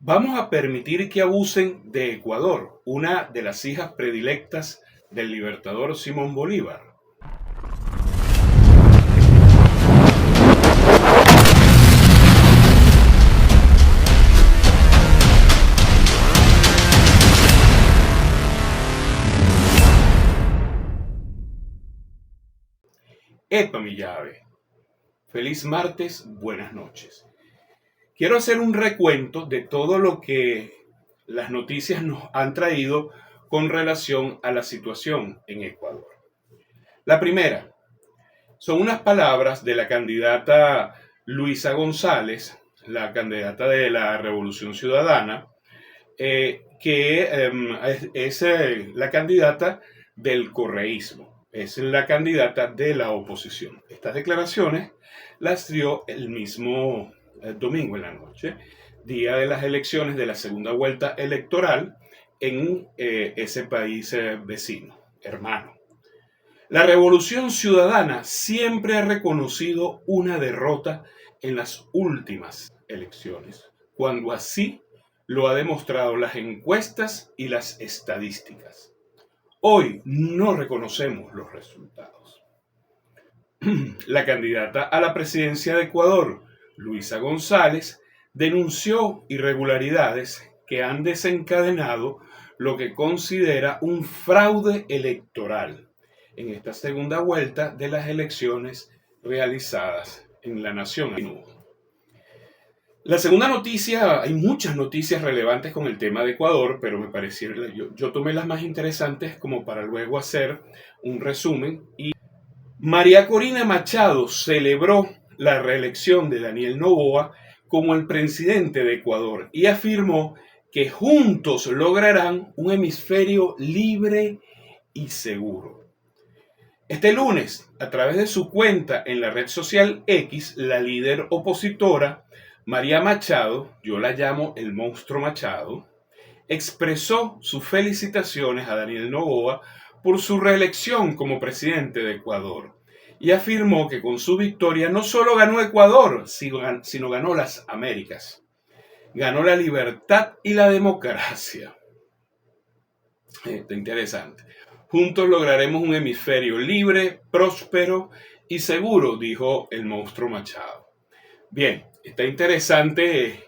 Vamos a permitir que abusen de Ecuador, una de las hijas predilectas del libertador Simón Bolívar. Epa mi llave. Feliz martes, buenas noches. Quiero hacer un recuento de todo lo que las noticias nos han traído con relación a la situación en Ecuador. La primera son unas palabras de la candidata Luisa González, la candidata de la Revolución Ciudadana, que es la candidata del correísmo, es la candidata de la oposición. Estas declaraciones las dio el mismo domingo en la noche, día de las elecciones de la segunda vuelta electoral en ese país vecino, hermano. La Revolución Ciudadana siempre ha reconocido una derrota en las últimas elecciones, cuando así lo ha demostrado las encuestas y las estadísticas. Hoy no reconocemos los resultados. La candidata a la presidencia de Ecuador, Luisa González, denunció irregularidades que han desencadenado lo que considera un fraude electoral en esta segunda vuelta de las elecciones realizadas en la nación. La segunda noticia, hay muchas noticias relevantes con el tema de Ecuador, pero me parecieron, yo tomé las más interesantes como para luego hacer un resumen. Y María Corina Machado celebró la reelección de Daniel Noboa como el presidente de Ecuador y afirmó que juntos lograrán un hemisferio libre y seguro. Este lunes, a través de su cuenta en la red social X, la líder opositora María Machado, yo la llamo el monstruo Machado, expresó sus felicitaciones a Daniel Noboa por su reelección como presidente de Ecuador y afirmó que con su victoria no solo ganó Ecuador, sino ganó las Américas, ganó la libertad y la democracia. Está interesante. Juntos lograremos un hemisferio libre, próspero y seguro, dijo el monstruo Machado. Bien, está interesante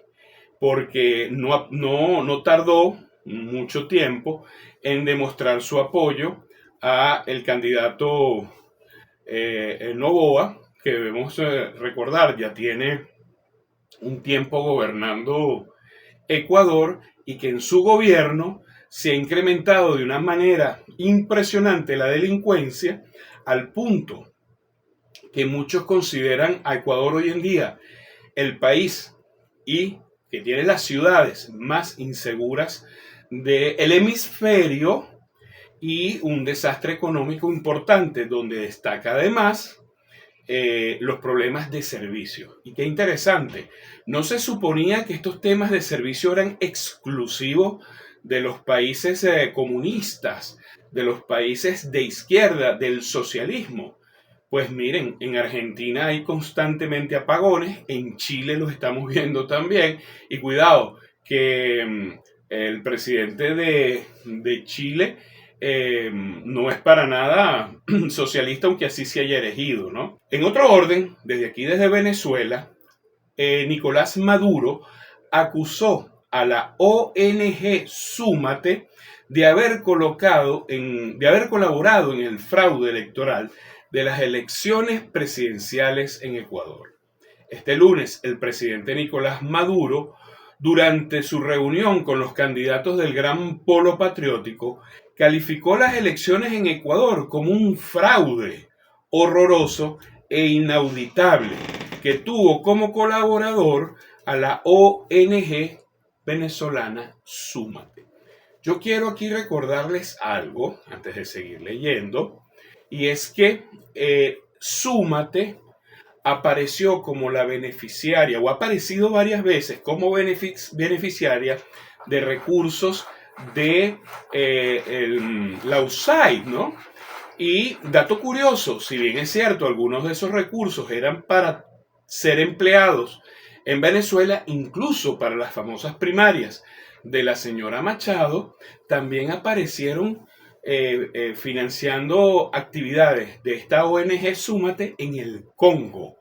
porque no tardó mucho tiempo en demostrar su apoyo a el candidato Noboa, que debemos recordar ya tiene un tiempo gobernando Ecuador y que en su gobierno se ha incrementado de una manera impresionante la delincuencia al punto que muchos consideran a Ecuador hoy en día el país y que tiene las ciudades más inseguras del hemisferio y un desastre económico importante donde destaca además los problemas de servicio. Y qué interesante, no se suponía que estos temas de servicio eran exclusivos de los países comunistas, de los países de izquierda, del socialismo. Pues miren, en Argentina hay constantemente apagones, en Chile los estamos viendo también, y cuidado que el presidente de Chile no es para nada socialista, aunque así se haya elegido, ¿no? En otro orden, desde aquí, desde Venezuela, Nicolás Maduro acusó a la ONG Súmate de haber colaborado en el fraude electoral de las elecciones presidenciales en Ecuador. Este lunes, el presidente Nicolás Maduro, durante su reunión con los candidatos del Gran Polo Patriótico, calificó las elecciones en Ecuador como un fraude horroroso e inauditable que tuvo como colaborador a la ONG venezolana Súmate. Yo quiero aquí recordarles algo antes de seguir leyendo, y es que Súmate apareció como la beneficiaria, o ha aparecido varias veces como beneficiaria de recursos de la USAID, ¿no? Y dato curioso, si bien es cierto, algunos de esos recursos eran para ser empleados En Venezuela, incluso para las famosas primarias de la señora Machado, también aparecieron financiando actividades de esta ONG Súmate en el Congo.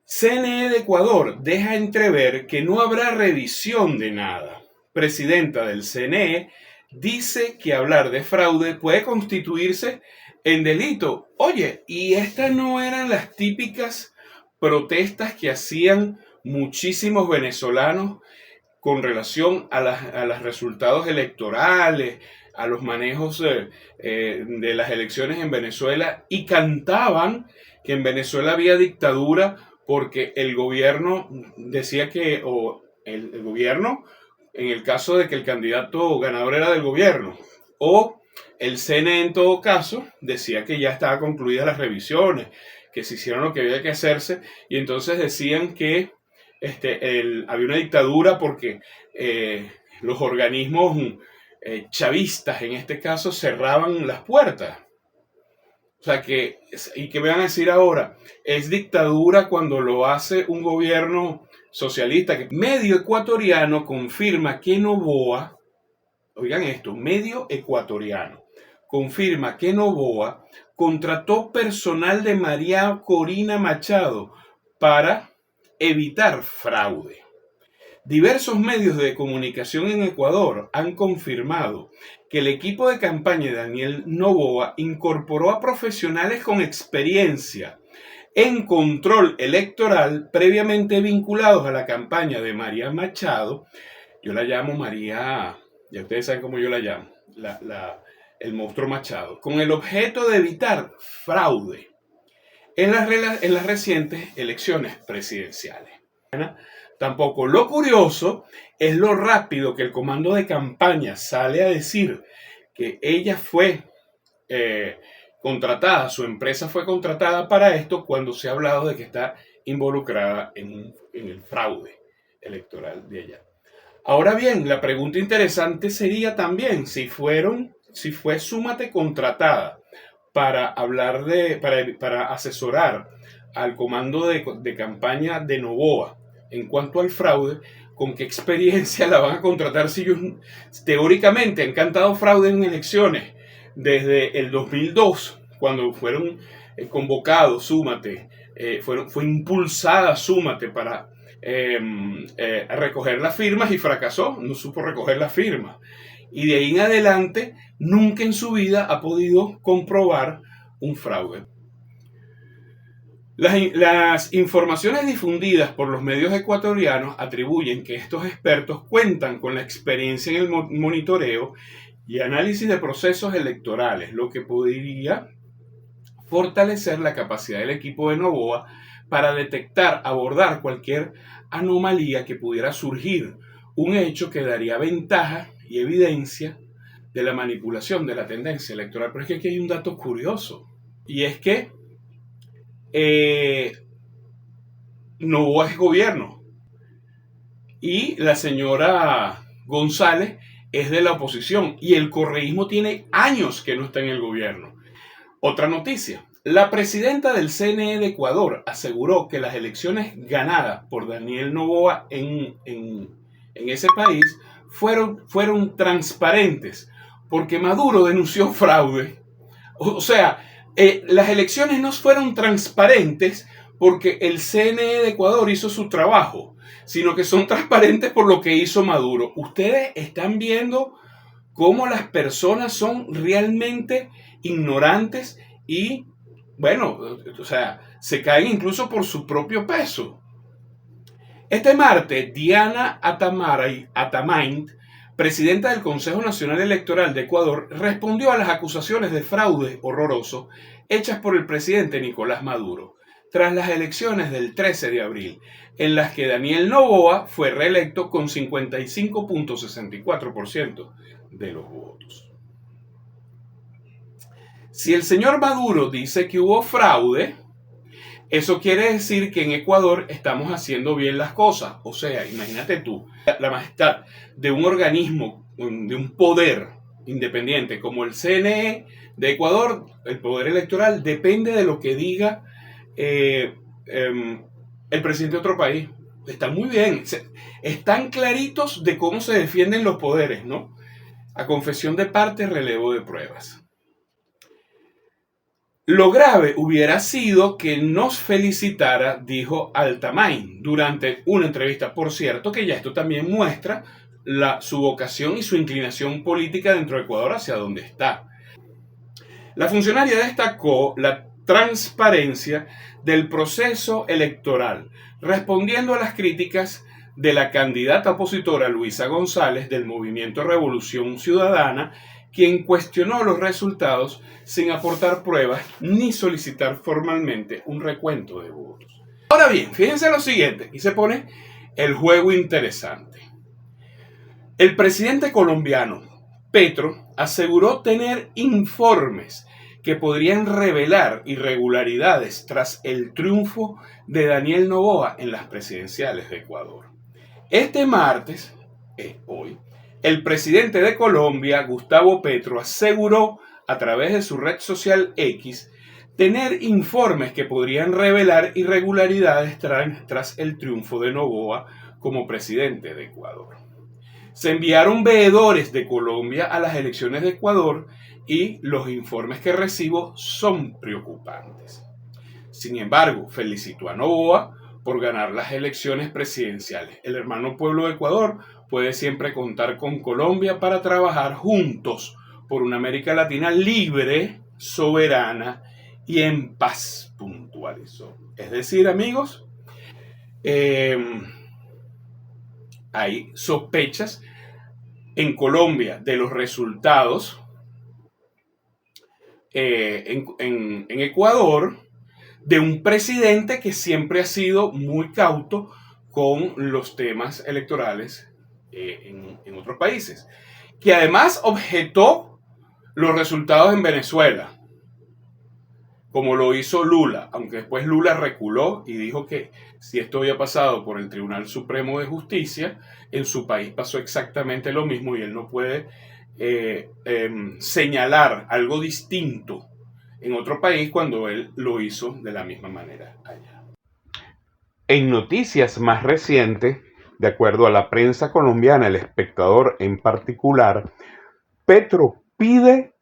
CNE de Ecuador deja entrever que no habrá revisión de nada. Presidenta del CNE dice que hablar de fraude puede constituirse en delito. Oye, ¿y estas no eran las típicas protestas que hacían muchísimos venezolanos con relación a los resultados electorales, a los manejos de las elecciones en Venezuela, y cantaban que en Venezuela había dictadura porque el gobierno decía que, o el gobierno, en el caso de que el candidato ganador era del gobierno, o el CNE en todo caso decía que ya estaban concluidas las revisiones, que se hicieron lo que había que hacerse, y entonces decían que había una dictadura porque los organismos chavistas, en este caso, cerraban las puertas. O sea, y que me van a decir ahora, es dictadura cuando lo hace un gobierno socialista. Que medio ecuatoriano confirma que Noboa, oigan esto, medio ecuatoriano, confirma que Noboa contrató personal de María Corina Machado para evitar fraude. Diversos medios de comunicación en Ecuador han confirmado que el equipo de campaña de Daniel Noboa incorporó a profesionales con experiencia en control electoral previamente vinculados a la campaña de María Machado. Yo la llamo María, ya ustedes saben cómo yo la llamo, el monstruo Machado, con el objeto de evitar fraude en las recientes elecciones presidenciales. Tampoco. Lo curioso es lo rápido que el comando de campaña sale a decir que ella fue contratada, su empresa fue contratada para esto, cuando se ha hablado de que está involucrada en el fraude electoral de ella. Ahora bien, la pregunta interesante sería también si fue Súmate contratada para para asesorar al comando de campaña de Noboa en cuanto al fraude, ¿con qué experiencia la van a contratar si ellos teóricamente han cantado fraude en elecciones desde el 2002, cuando fueron convocados Súmate, fue impulsada Súmate para recoger las firmas y fracasó, no supo recoger las firmas. Y de ahí en adelante nunca en su vida ha podido comprobar un fraude. Las informaciones difundidas por los medios ecuatorianos atribuyen que estos expertos cuentan con la experiencia en el monitoreo y análisis de procesos electorales, lo que podría fortalecer la capacidad del equipo de Noboa para detectar, abordar cualquier anomalía que pudiera surgir, un hecho que daría ventaja y evidencia de la manipulación de la tendencia electoral. Pero es que aquí hay un dato curioso, y es que Noboa es gobierno y la señora González es de la oposición, y el correísmo tiene años que no está en el gobierno. Otra noticia: la presidenta del CNE de Ecuador aseguró que las elecciones ganadas por Daniel Noboa en ese país fueron transparentes, porque Maduro denunció fraude. O sea, las elecciones no fueron transparentes porque el CNE de Ecuador hizo su trabajo, sino que son transparentes por lo que hizo Maduro. Ustedes están viendo cómo las personas son realmente ignorantes y, bueno, o sea, se caen incluso por su propio peso. Este martes, Diana Atamaint, presidenta del Consejo Nacional Electoral de Ecuador, respondió a las acusaciones de fraude horroroso hechas por el presidente Nicolás Maduro tras las elecciones del 13 de abril, en las que Daniel Noboa fue reelecto con 55.64% de los votos. Si el señor Maduro dice que hubo fraude, eso quiere decir que en Ecuador estamos haciendo bien las cosas. O sea, imagínate tú, la majestad de un organismo, de un poder independiente como el CNE de Ecuador, el poder electoral depende de lo que diga el presidente de otro país. Están muy bien. Están claritos de cómo se defienden los poderes, ¿no? A confesión de parte, relevo de pruebas. Lo grave hubiera sido que nos felicitara, dijo Altamain, durante una entrevista. Por cierto, que ya esto también muestra su vocación y su inclinación política dentro de Ecuador hacia donde está. La funcionaria destacó la transparencia del proceso electoral, respondiendo a las críticas de la candidata opositora Luisa González del Movimiento Revolución Ciudadana, quien cuestionó los resultados sin aportar pruebas ni solicitar formalmente un recuento de votos. Ahora bien, fíjense lo siguiente, y se pone el juego interesante. El presidente colombiano Petro aseguró tener informes que podrían revelar irregularidades tras el triunfo de Daniel Noboa en las presidenciales de Ecuador. Este martes, hoy, el presidente de Colombia, Gustavo Petro, aseguró a través de su red social X tener informes que podrían revelar irregularidades tras el triunfo de Noboa como presidente de Ecuador. Se enviaron veedores de Colombia a las elecciones de Ecuador y los informes que recibo son preocupantes. Sin embargo, felicitó a Noboa por ganar las elecciones presidenciales. El hermano pueblo de Ecuador puede siempre contar con Colombia para trabajar juntos por una América Latina libre, soberana y en paz, puntualizó. Es decir, amigos, hay sospechas en Colombia de los resultados en Ecuador, de un presidente que siempre ha sido muy cauto con los temas electorales en otros países, que además objetó los resultados en Venezuela, como lo hizo Lula, aunque después Lula reculó y dijo que si esto había pasado por el Tribunal Supremo de Justicia, en su país pasó exactamente lo mismo y él no puede señalar algo distinto en otro país cuando él lo hizo de la misma manera allá. En noticias más recientes, de acuerdo a la prensa colombiana, El Espectador en particular, Petro pide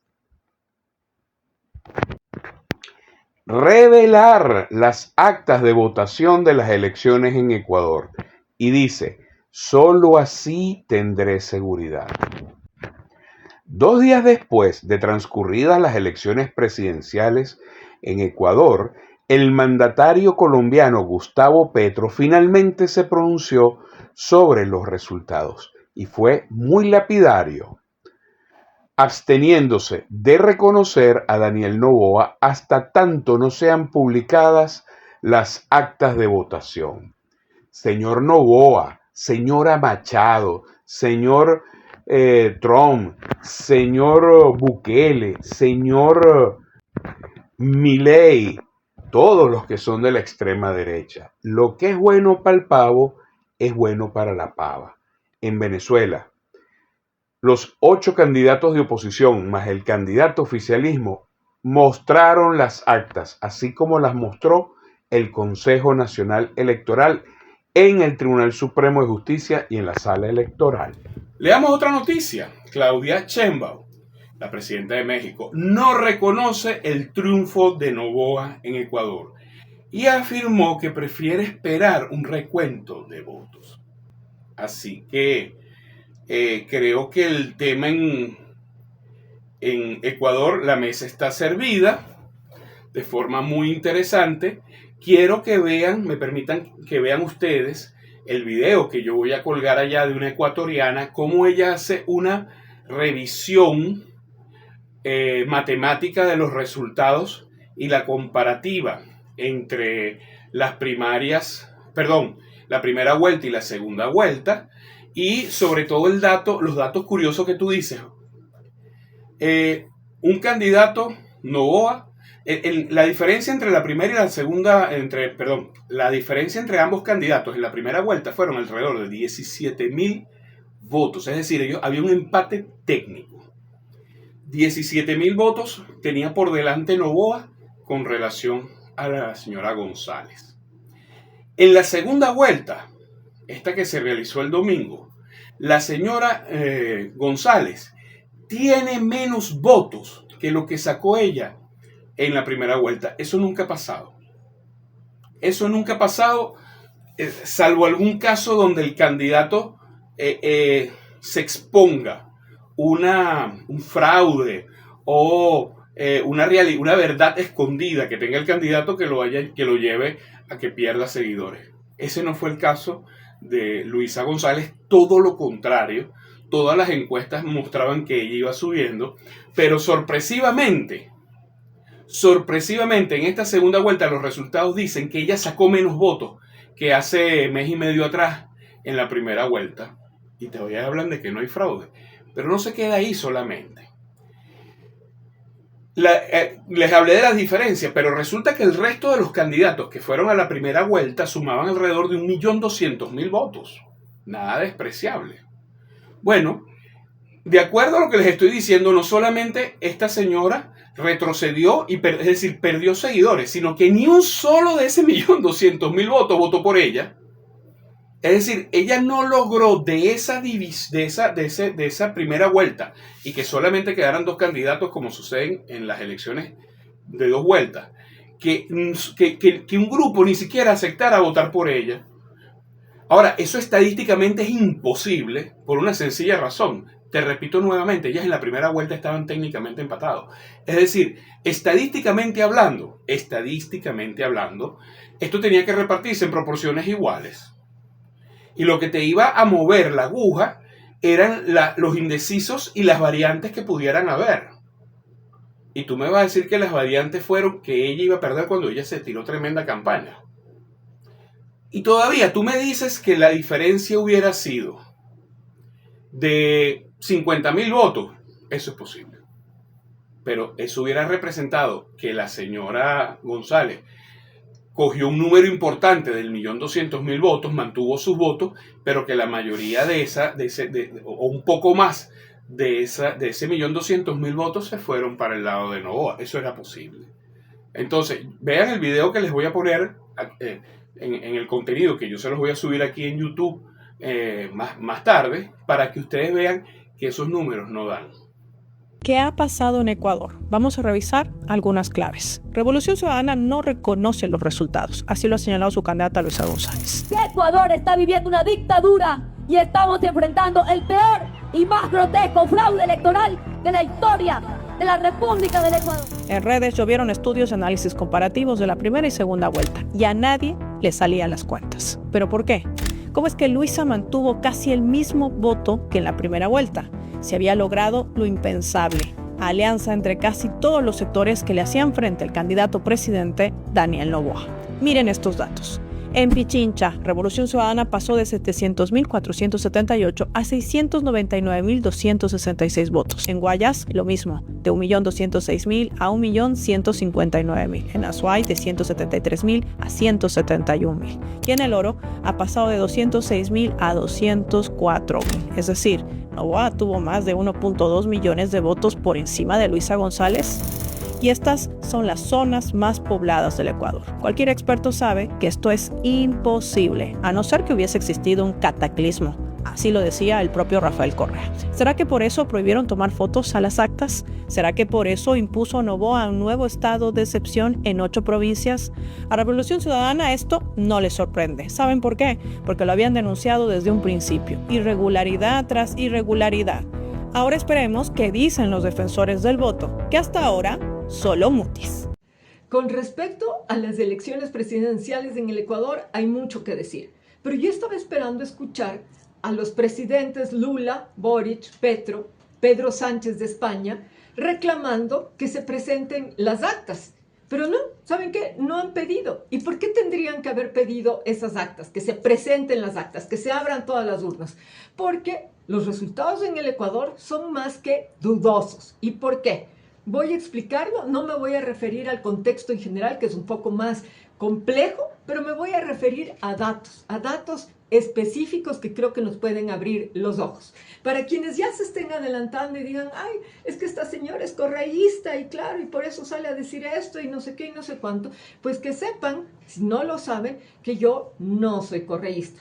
revelar las actas de votación de las elecciones en Ecuador y dice, solo así tendré seguridad. 2 días después de transcurridas las elecciones presidenciales en Ecuador, el mandatario colombiano Gustavo Petro finalmente se pronunció sobre los resultados y fue muy lapidario, absteniéndose de reconocer a Daniel Noboa hasta tanto no sean publicadas las actas de votación. Señor Noboa, señora Machado, señor Trump, señor Bukele, señor Milei, todos los que son de la extrema derecha. Lo que es bueno para el pavo es bueno para la pava. En Venezuela, los 8 candidatos de oposición más el candidato oficialismo mostraron las actas, así como las mostró el Consejo Nacional Electoral en el Tribunal Supremo de Justicia y en la sala electoral. Leamos otra noticia. Claudia Sheinbaum, la presidenta de México, no reconoce el triunfo de Noboa en Ecuador y afirmó que prefiere esperar un recuento de votos. Así que creo que el tema en Ecuador, la mesa está servida de forma muy interesante. Quiero que vean, me permitan que vean ustedes el video que yo voy a colgar allá de una ecuatoriana, cómo ella hace una revisión matemática de los resultados y la comparativa entre las primarias, la primera vuelta y la segunda vuelta, y sobre todo los datos curiosos que tú dices. Un candidato, Noboa, la diferencia entre la primera y la segunda, la diferencia entre ambos candidatos en la primera vuelta fueron alrededor de 17,000 votos, es decir, había un empate técnico. 17,000 votos tenía por delante Noboa con relación a la señora González. En la segunda vuelta, esta que se realizó el domingo, la señora González tiene menos votos que lo que sacó ella en la primera vuelta. Eso nunca ha pasado. Eso nunca ha pasado, salvo algún caso donde el candidato se exponga un fraude o una verdad escondida que tenga el candidato que lo lleve a que pierda seguidores. Ese no fue el caso de Luisa González, todo lo contrario. Todas las encuestas mostraban que ella iba subiendo, pero sorpresivamente, en esta segunda vuelta los resultados dicen que ella sacó menos votos que hace mes y medio atrás en la primera vuelta. Y todavía hablan de que no hay fraude, pero no se queda ahí solamente. Les hablé de las diferencias, pero resulta que el resto de los candidatos que fueron a la primera vuelta sumaban alrededor de 1.200.000 votos. Nada despreciable. Bueno, de acuerdo a lo que les estoy diciendo, no solamente esta señora retrocedió, es decir, perdió seguidores, sino que ni un solo de ese 1.200.000 votos votó por ella. Es decir, ella no logró de esa primera vuelta y que solamente quedaran dos candidatos como suceden en las elecciones de dos vueltas, que un grupo ni siquiera aceptara votar por ella. Ahora, eso estadísticamente es imposible por una sencilla razón. Te repito nuevamente, ellas en la primera vuelta estaban técnicamente empatados. Es decir, estadísticamente hablando, esto tenía que repartirse en proporciones iguales. Y lo que te iba a mover la aguja eran los indecisos y las variantes que pudieran haber. Y tú me vas a decir que las variantes fueron que ella iba a perder cuando ella se tiró tremenda campaña. Y todavía tú me dices que la diferencia hubiera sido de 50.000 votos. Eso es posible. Pero eso hubiera representado que la señora González cogió un número importante del 1.200.000 votos, mantuvo sus votos, pero que la mayoría o un poco más de ese 1.200.000 votos se fueron para el lado de Noboa. Eso era posible. Entonces, vean el video que les voy a poner en el contenido, que yo se los voy a subir aquí en YouTube más tarde, para que ustedes vean que esos números no dan. ¿Qué ha pasado en Ecuador? Vamos a revisar algunas claves. Revolución Ciudadana no reconoce los resultados, así lo ha señalado su candidata Luisa González. Ecuador está viviendo una dictadura y estamos enfrentando el peor y más grotesco fraude electoral de la historia de la República del Ecuador. En redes llovieron estudios y análisis comparativos de la primera y segunda vuelta y a nadie le salían las cuentas. ¿Pero por qué? ¿Cómo es que Luisa mantuvo casi el mismo voto que en la primera vuelta? Se había logrado lo impensable, alianza entre casi todos los sectores que le hacían frente al candidato presidente Daniel Noboa. Miren estos datos. En Pichincha, Revolución Ciudadana pasó de 700.478 a 699.266 votos. En Guayas, lo mismo, de 1.206.000 a 1.159.000. En Azuay, de 173.000 a 171.000. Y en El Oro, ha pasado de 206.000 a 204.000. Es decir, Noboa tuvo más de 1.2 millones de votos por encima de Luisa González. Y estas son las zonas más pobladas del Ecuador. Cualquier experto sabe que esto es imposible, a no ser que hubiese existido un cataclismo. Así lo decía el propio Rafael Correa. ¿Será que por eso prohibieron tomar fotos a las actas? ¿Será que por eso impuso Noboa un nuevo estado de excepción en 8 provincias? A Revolución Ciudadana esto no les sorprende. ¿Saben por qué? Porque lo habían denunciado desde un principio. Irregularidad tras irregularidad. Ahora esperemos qué dicen los defensores del voto, que hasta ahora solo mutis. Con respecto a las elecciones presidenciales en el Ecuador hay mucho que decir, pero yo estaba esperando escuchar a los presidentes Lula, Boric, Petro, Pedro Sánchez de España, reclamando que se presenten las actas. Pero no, ¿saben qué? No han pedido. ¿Y por qué tendrían que haber pedido esas actas? Que se presenten las actas, que se abran todas las urnas. Porque los resultados en el Ecuador son más que dudosos. ¿Y por qué? Voy a explicarlo, no me voy a referir al contexto en general, que es un poco más complejo, pero me voy a referir a datos específicos que creo que nos pueden abrir los ojos. Para quienes ya se estén adelantando y digan, ay, es que esta señora es correísta y claro, y por eso sale a decir esto y no sé qué y no sé cuánto, pues que sepan, si no lo saben, que yo no soy correísta.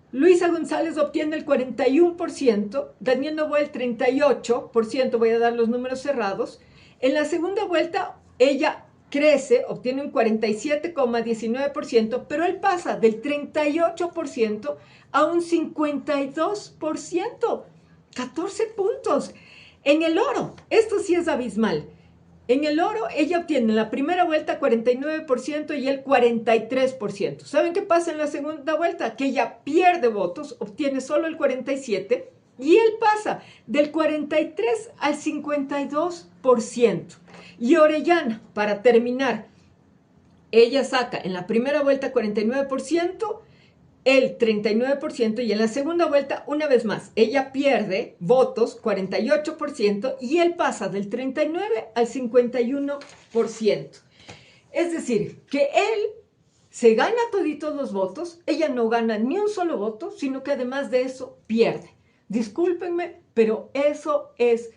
Luisa González obtiene el 41%, Daniel Noboa el 38%, voy a dar los números cerrados. En la segunda vuelta, ella crece, obtiene un 47,19%, pero él pasa del 38% a un 52%, 14 puntos. En el oro, esto sí es abismal. En el oro, ella obtiene en la primera vuelta 49% y él 43%. ¿Saben qué pasa en la segunda vuelta? Que ella pierde votos, obtiene solo el 47% y él pasa del 43% al 52%. Y Orellana, para terminar, ella saca en la primera vuelta 49%, el 39%, y en la segunda vuelta, una vez más, ella pierde votos, 48%, y él pasa del 39% al 51%. Es decir, que él se gana toditos los votos, ella no gana ni un solo voto, sino que además de eso pierde. Discúlpenme, pero eso es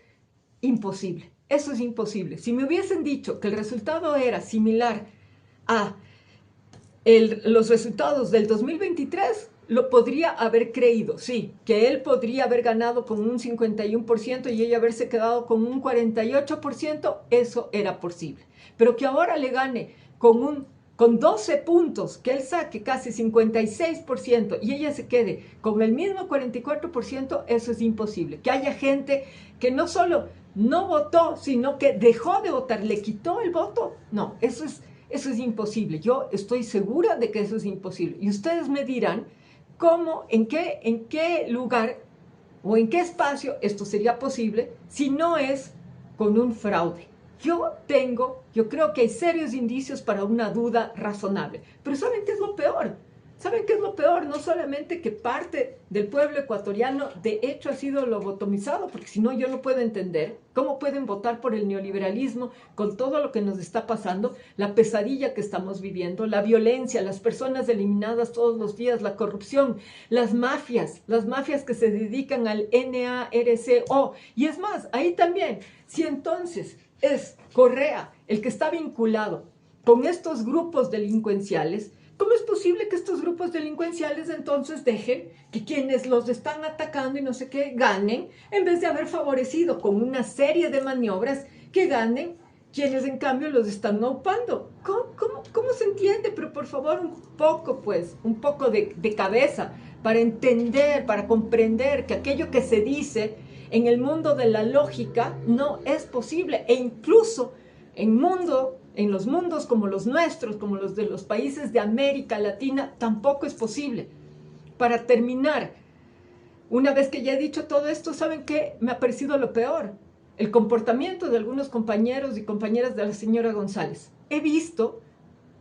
imposible. Eso es imposible. Si me hubiesen dicho que el resultado era similar a los resultados del 2023, lo podría haber creído, sí, que él podría haber ganado con un 51% y ella haberse quedado con un 48%, eso era posible. Pero que ahora le gane con 12 puntos, que él saque casi 56% y ella se quede con el mismo 44%, eso es imposible. Que haya gente que no solo no votó, sino que dejó de votar, le quitó el voto, no, eso es imposible. Yo estoy segura de que eso es imposible. Y ustedes me dirán cómo, en qué lugar o en qué espacio esto sería posible si no es con un fraude. Yo creo que hay serios indicios para una duda razonable. Pero ¿saben qué es lo peor? ¿Saben qué es lo peor? No solamente que parte del pueblo ecuatoriano de hecho ha sido lobotomizado, porque si no yo no puedo entender cómo pueden votar por el neoliberalismo con todo lo que nos está pasando, la pesadilla que estamos viviendo, la violencia, las personas eliminadas todos los días, la corrupción, las mafias que se dedican al NARCO. Y es más, ahí también, si entonces es Correa el que está vinculado con estos grupos delincuenciales, ¿cómo es posible que estos grupos delincuenciales entonces dejen que quienes los están atacando y no sé qué ganen, en vez de haber favorecido con una serie de maniobras que ganen quienes en cambio los están aupando? ¿Cómo se entiende? Pero por favor, un poco de cabeza para entender, para comprender que aquello que se dice en el mundo de la lógica no es posible. E incluso en los mundos como los nuestros, como los de los países de América Latina, tampoco es posible. Para terminar, una vez que ya he dicho todo esto, ¿saben qué? Me ha parecido lo peor. El comportamiento de algunos compañeros y compañeras de la señora González. He visto,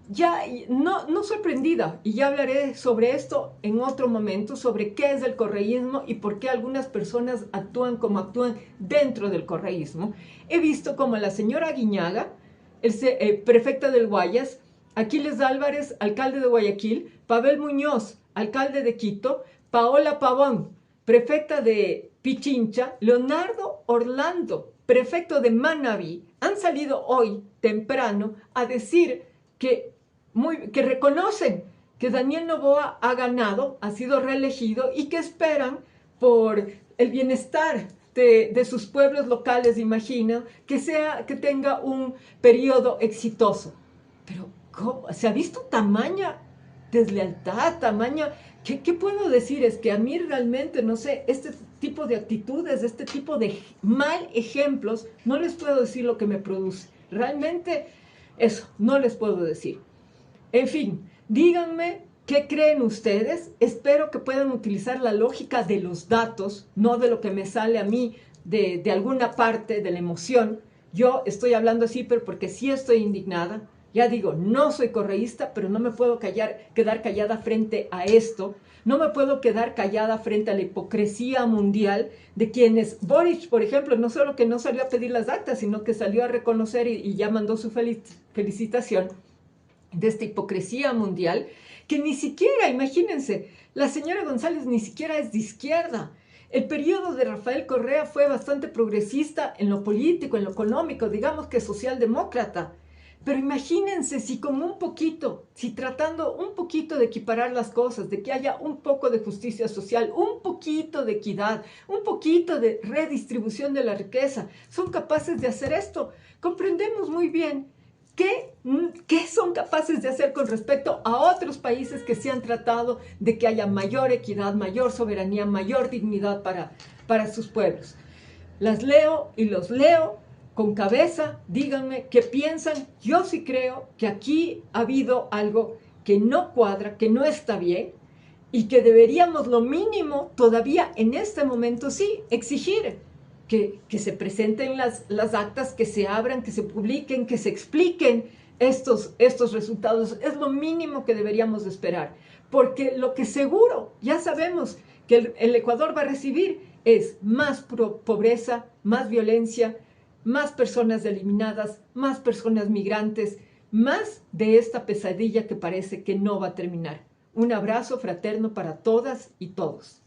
ya no sorprendida, y ya hablaré sobre esto en otro momento, sobre qué es el correísmo y por qué algunas personas actúan como actúan dentro del correísmo. He visto como la señora Aguiñaga, prefecta del Guayas, Aquiles Álvarez, alcalde de Guayaquil, Pavel Muñoz, alcalde de Quito, Paola Pavón, prefecta de Pichincha, Leonardo Orlando, prefecto de Manabí, han salido hoy temprano a decir que reconocen que Daniel Noboa ha ganado, ha sido reelegido y que esperan por el bienestar de sus pueblos locales, imagino, que tenga un periodo exitoso. Pero ¿cómo? ¿Se ha visto tamaña deslealtad, ¿qué puedo decir? Es que a mí realmente, no sé, este tipo de actitudes, este tipo de mal ejemplos, no les puedo decir lo que me produce. Realmente eso, no les puedo decir. En fin, díganme qué creen ustedes. Espero que puedan utilizar la lógica de los datos, no de lo que me sale a mí de alguna parte de la emoción. Yo estoy hablando así, pero porque sí estoy indignada. Ya digo, no soy correísta, pero no me puedo quedar callada frente a esto. No me puedo quedar callada frente a la hipocresía mundial de quienes, Boric, por ejemplo, no solo que no salió a pedir las actas, sino que salió a reconocer y ya mandó su felicitación de esta hipocresía mundial, que ni siquiera, imagínense, la señora González ni siquiera es de izquierda. El periodo de Rafael Correa fue bastante progresista en lo político, en lo económico, digamos que socialdemócrata. Pero imagínense si con un poquito, si tratando un poquito de equiparar las cosas, de que haya un poco de justicia social, un poquito de equidad, un poquito de redistribución de la riqueza, son capaces de hacer esto. Comprendemos muy bien qué son capaces de hacer con respecto a otros países que se han tratado de que haya mayor equidad, mayor soberanía, mayor dignidad para sus pueblos. Las leo y los leo con cabeza, díganme qué piensan. Yo sí creo que aquí ha habido algo que no cuadra, que no está bien y que deberíamos lo mínimo todavía en este momento sí exigir que se presenten las actas, que se abran, que se publiquen, que se expliquen estos resultados. Es lo mínimo que deberíamos esperar, porque lo que seguro ya sabemos que el Ecuador va a recibir es más pobreza, más violencia, más personas eliminadas, más personas migrantes, más de esta pesadilla que parece que no va a terminar. Un abrazo fraterno para todas y todos.